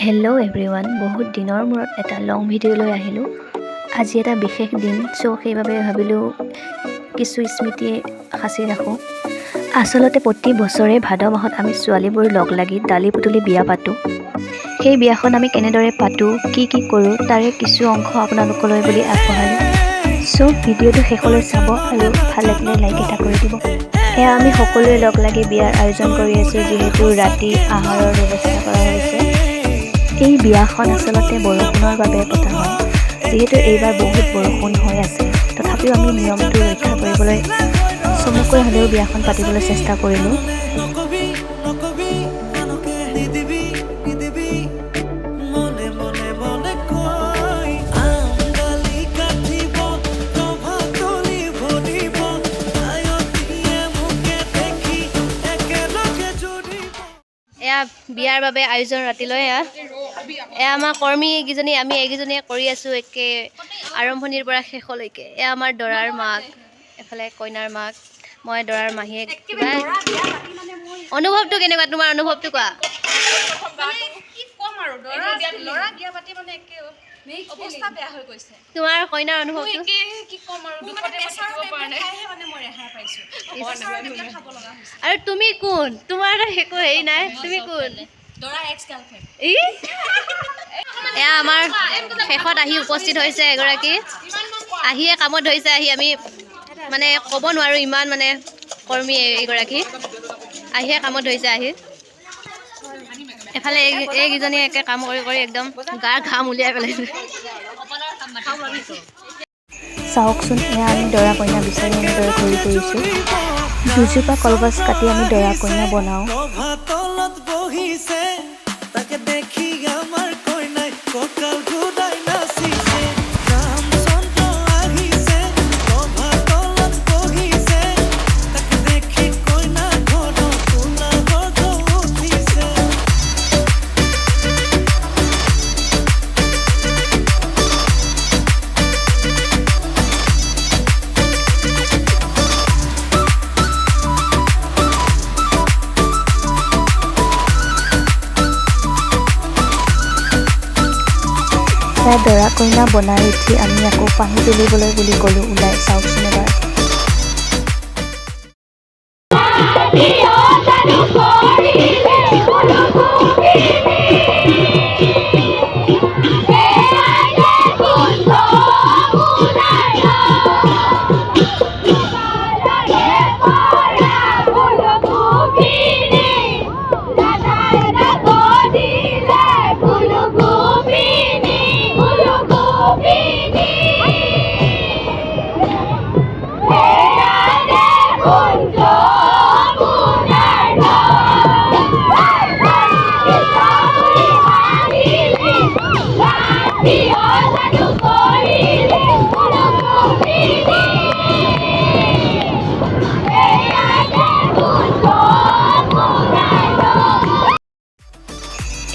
Hello' everyone, বহুত দিনৰ মূৰত এটা লং ভিডিঅ' লৈ আহিলোঁ। আজি এটা বিশেষ দিন, সেইবাবে ভাবিলোঁ কিছু স্মৃতি সাঁচি ৰাখোঁ। আচলতে প্ৰতি বছৰে ভাদ মাহত আমি ছোৱালীবোৰ লগ লাগি দালি পুতলি বিয়া পাতোঁ। সেই বিয়াখন আমি কেনেদৰে পাতোঁ, কি কৰোঁ, তাৰে কিছু অংশ আপোনালোকলৈ বুলি আগবঢ়ালোঁ। ভিডিঅ'টো শেষলৈ চাব আৰু ভাল লাগিলে লাইক এটা কৰি দিব। এয়া আমি সকলোৱে লগ লাগি বিয়াৰ আয়োজন কৰি আছোঁ, যিহেতু ৰাতি আহাৰৰ ব্যৱস্থা কৰা হৈছে। এই বিয়াখন আচলতে বৰষুণৰ বাবে পতা হয়। যিহেতু এইবাৰ বহুত বৰষুণ হৈ আছে, তথাপিও আমি নিয়মটো ৰক্ষা কৰিবলৈ চমুকৈ হ'লেও বিয়াখন পাতিবলৈ চেষ্টা কৰিলোঁ। এয়া বিয়াৰ বাবে আয়োজন ৰাতিলৈ এয়া আমাৰ কৰ্মীকেইজনী, আমি এইকেইজনীয়ে কৰি আছোঁ একে আৰম্ভণিৰ পৰা শেষলৈকে। এয়া আমাৰ দৰাৰ মাক, এফালে কইনাৰ মাক, মই দৰাৰ মাহীয়েক। কিবা অনুভৱটো কেনেকুৱা, তোমাৰ অনুভৱটো কোৱা? তোমাৰ কইনাৰ অনুভৱটো আৰু তুমি কোন? তোমাৰ একো হেৰি নাই, তুমি কোন? এয়া আমাৰ শেষত আহি উপস্থিত হৈছে এগৰাকী, আহিয়ে কামত ধৰিছে। আমি মানে ক'ব নোৱাৰোঁ, ইমান মানে কৰ্মী এইগৰাকী আহিয়ে কামত ধৰিছে। এফালে এইকেইজনীয়ে একে কাম কৰি কৰি একদম গাৰ ঘাম উলিয়াই পেলাইছে। চাওকচোন, এয়া আমি দৰা কইনা বিচাৰি এনেদৰে ঘূৰি ফুৰিছোঁ। দুজোপা কলগছ কাটি আমি দৰা কইনা বনাওঁ। দৰা কইনা বনাই উঠি আমি আকৌ পানী তুলিবলৈ বুলি গ'লোঁ ওলাই। চাওকচোন এবাৰ।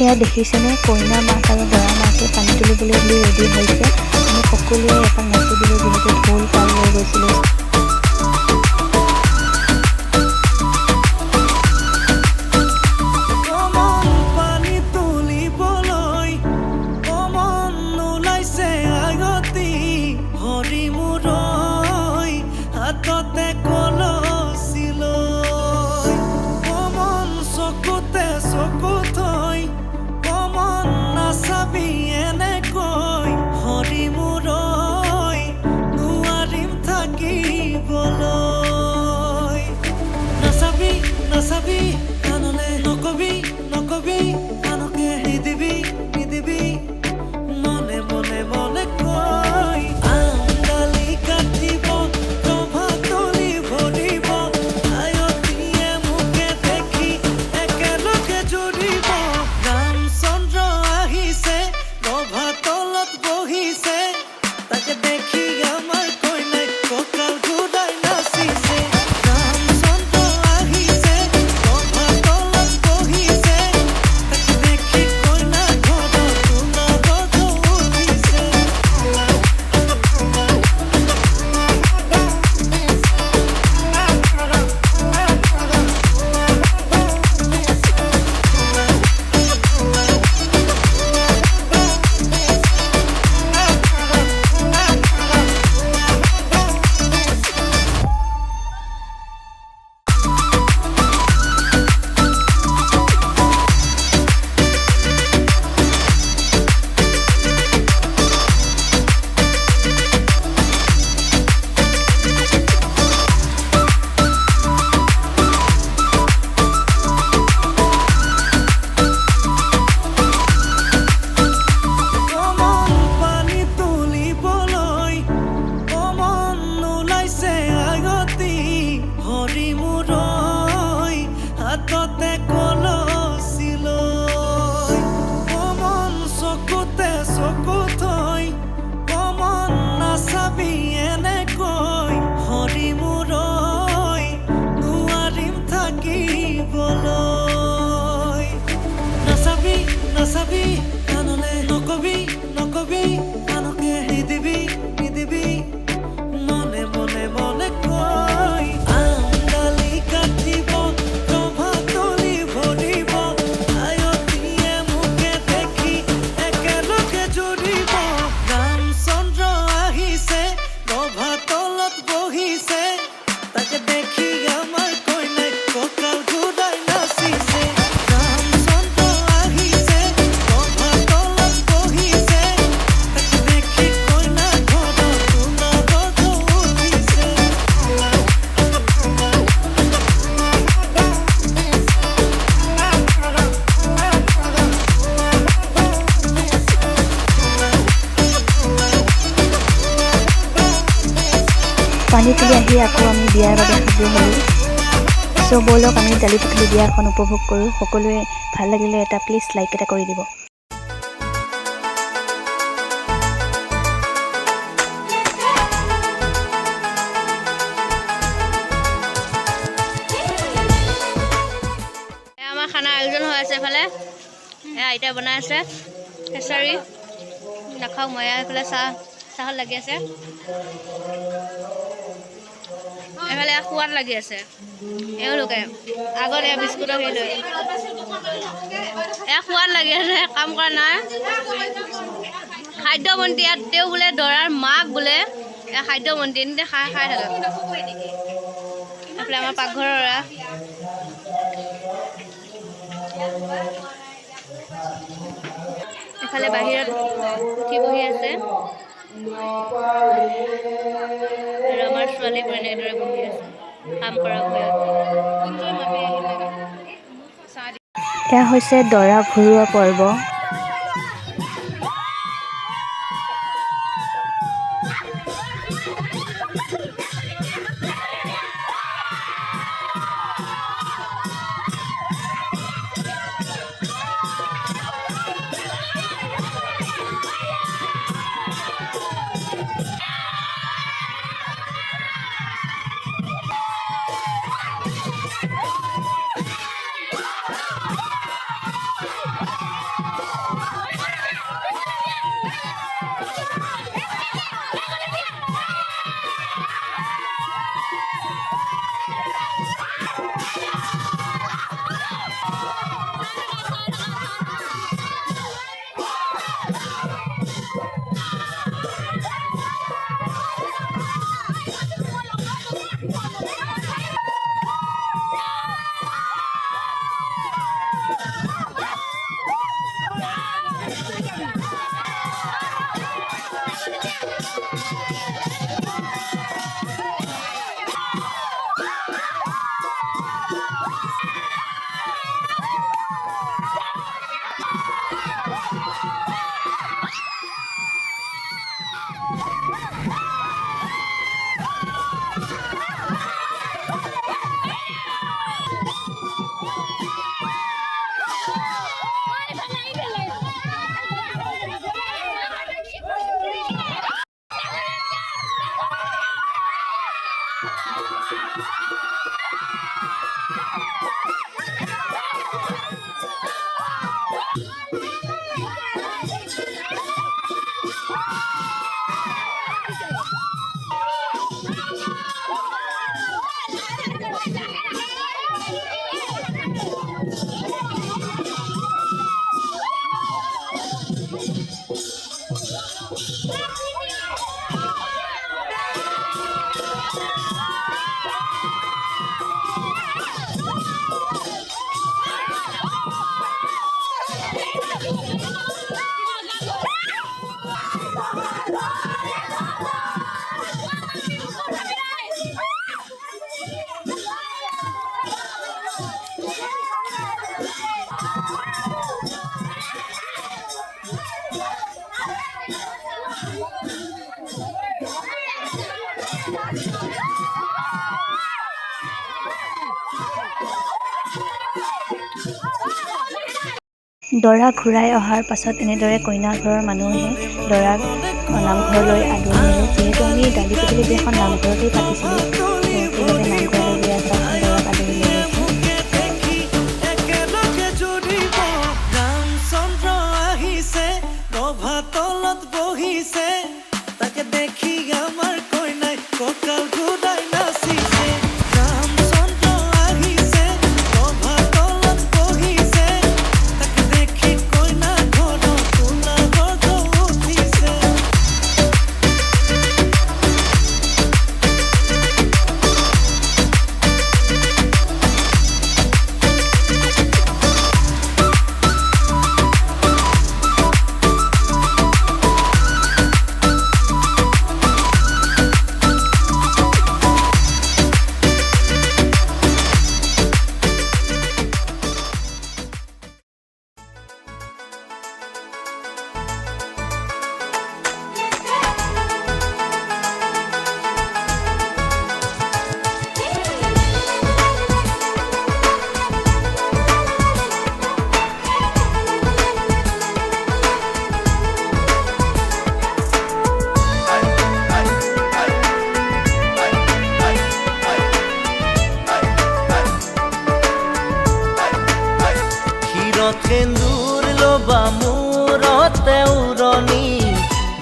এয়া দেখিছেনে, কইনা মাক আৰু দৰা মাকে পানী তুলিবলৈ বুলি ৰেডি হৈছে। আমি সকলোৱে এখন নাচি দিলোঁ, যিহেতু ঢোল তাল লৈ গৈছিলোঁ। পানী তুলি আহি আকৌ আমি বিয়াৰ বাবে সাজু হ'লোঁ। চ' ব'লক আমি দালি পুতলি বিয়াখন উপভোগ কৰোঁ। সকলোৱে ভাল লাগিলে এটা প্লিজ লাইক এটা কৰি দিব। আমাৰ খানা আয়োজন হৈ আছে এফালে আইতা বনাই আছে খেচাৰি নাখাওঁ মই এইফালে চাহত লাগি আছে এফালে সোৱাদ লাগি আছে এওঁলোকে আগত বিস্কুটৰ হেৰি লৈ সোৱাদ লাগি আছে কাম কৰা নাই খাদ্যমন্ত্ৰী ইয়াত তেওঁ বোলে দৰাৰ মাক বোলে খাদ্যমন্ত্ৰী এনে খাই থাকে এইফালে আমাৰ পাকঘৰৰ এফালে বাহিৰত উঠি বহি আছে আৰু আমাৰ ছোৱালীবোৰ এনেদৰে বহি আছে কাম কৰা ভয়ত। এয়া হৈছে দৰা ঘূৰোৱা পৰ্ব। দৰা ঘূৰাই অহাৰ পাছত এনেদৰে কইনা ঘৰৰ মানুহে দৰাক নামঘৰলৈ আদৰি নিলে। যিহেতু আমি দালি পুতলি বিয়াখন নামঘৰতেই পাতিছিলোঁ, সেইবাবে নামঘৰলৈ বিয়া দৰাক আদৰি লৈ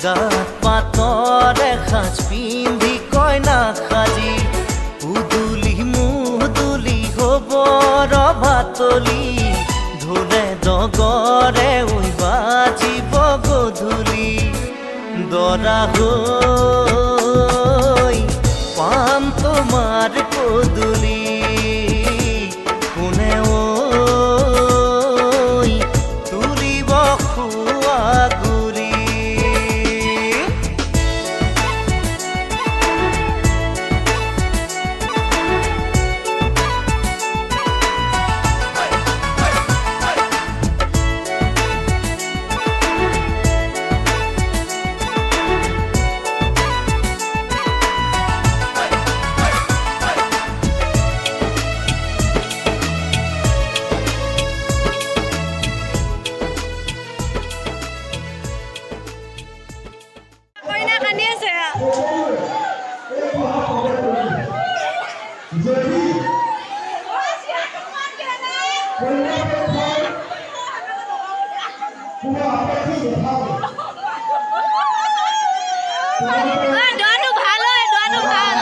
গাত পাতৰে সাজ পিন্ধি কইনা সাজি উদুলি মুদুলি হ'ব ৰভাতলি ঢোলে ডগৰে উই বাজিব গধূলি দৰা হৈ পাম তোমাৰ পদূলি কোনে ঐ তুলিব খোৱা গুৰি কইনা কান্দি আছে দোৱাটো ভাল হয় দোৱাটো ভাল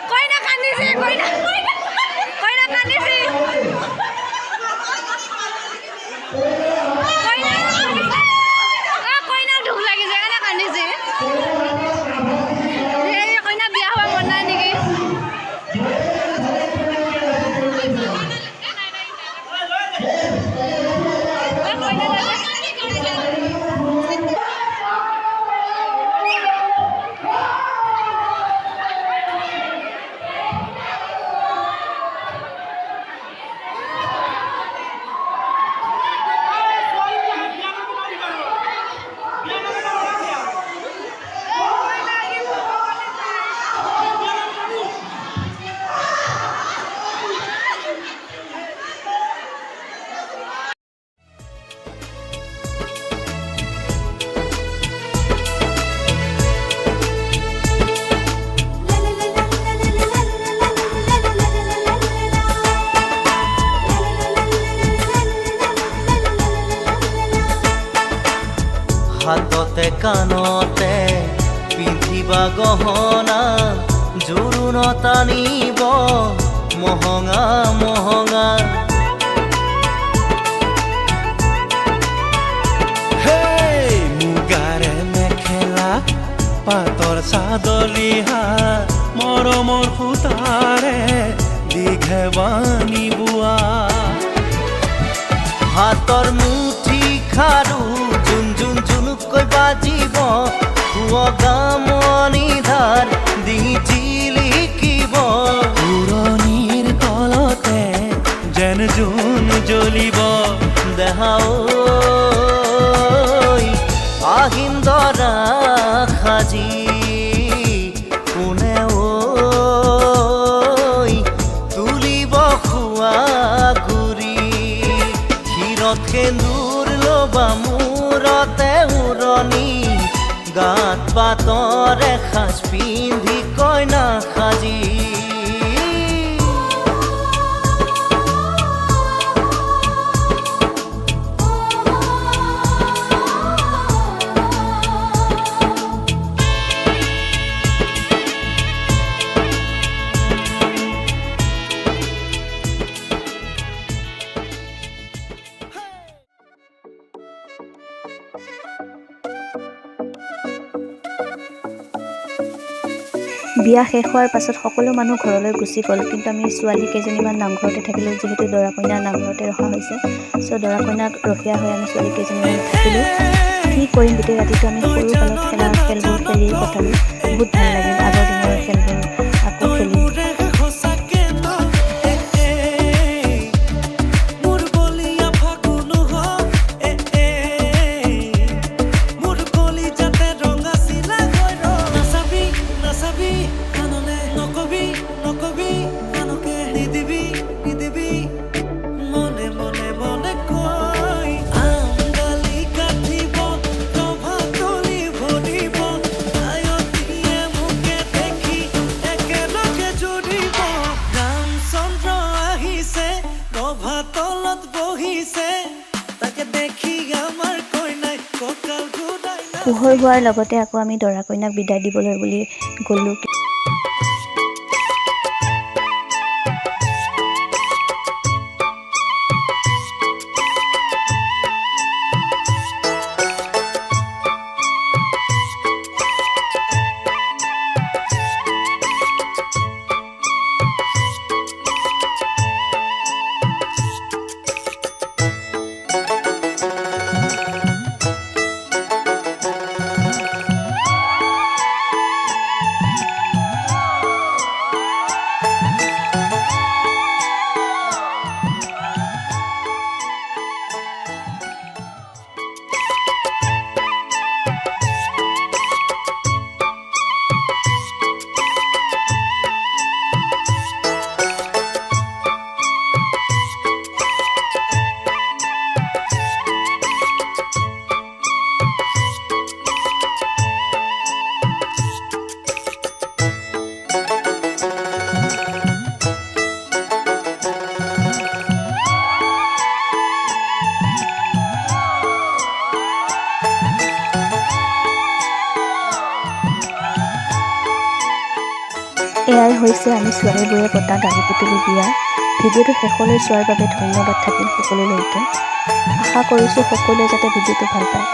কইনা কান্দিছে কইনা কইনা কান্দিছে কইনা দুখ লাগিছে কাৰণে কান্দিছে কইনা বিয়া হ'ব মন নাই নেকি হাততে কাণতে পিন্ধিবা গহনা জোৰোণ টানিব মহঙা মহঙা মুগাৰে মেখেলা পাতৰ চাদলিহা মৰমৰ সূতাৰে দীঘে বানি বোৱা হাতৰ মুঠি খাৰু জুন জুন জুনুকৈ বাজিব গামনি ধাৰ দি জিলিকিব পুৰণিৰ তলতে যেন জোন জ্বলিব দেহা ঐ আহিন দৰা সাজি কোনে ঐ তুলিব খোৱা গুৰি ক্ষীৰত সেন্দুৰ ল'বা মূৰতে উৰণি গাত পাতৰে সাজ পিন্ধি কইনা সাজি বিয়া শেষ হোৱাৰ পাছত সকলো মানুহ ঘৰলৈ গুচি গ'ল, কিন্তু আমি ছোৱালী কেইজনীমান নামঘৰতে থাকিলোঁ। যিহেতু দৰা কইনা নামঘৰতে ৰখা হৈছে, চ' দৰা কইনাক ৰখীয়া হৈ আমি ছোৱালী কেইজনীমান থাকিলোঁ। কি কৰিম, গোটেই ৰাতিটো আমি সৰু কালত খেলা খেলবোৰ খেলি কটালোঁ। বহুত ভাল লাগিল আগৰ দিনৰ খেলবোৰ আকৌ খেলি। সঁচাকে ন মোৰ বলিয়া ফাগুন মোৰ কলি যাতে ৰঙা চিলা নাচাবি নাচাবি কাণলে নকবি নকবি কাণকে নিদিবি নিদিবি মনে মনে মনে কৈ আঙালি কাটিব ৰভা তলি ভৰিব আয়তিয়ে মোকে দেখি একেলগে জুৰিব ৰামচন্দ্ৰ আহিছে ৰভা তলত বহিছে তাকে দেখি আমাৰ কইনাই কঁকাল ঘূৰাই পোহৰ হোৱাৰ লগতে আকৌ আমি দৰা কইনাক বিদায় দিবলৈ বুলি গ'লোঁ। এয়াই হৈছে আমি ছোৱালীবোৰে পতা গাড়ী পুতলি বিয়া। ভিডিঅ'টো শেষলৈ চোৱাৰ বাবে ধন্যবাদ থাকিল সকলোলৈকে। আশা কৰিছোঁ সকলোৱে যাতে ভিডিঅ'টো ভাল পায়।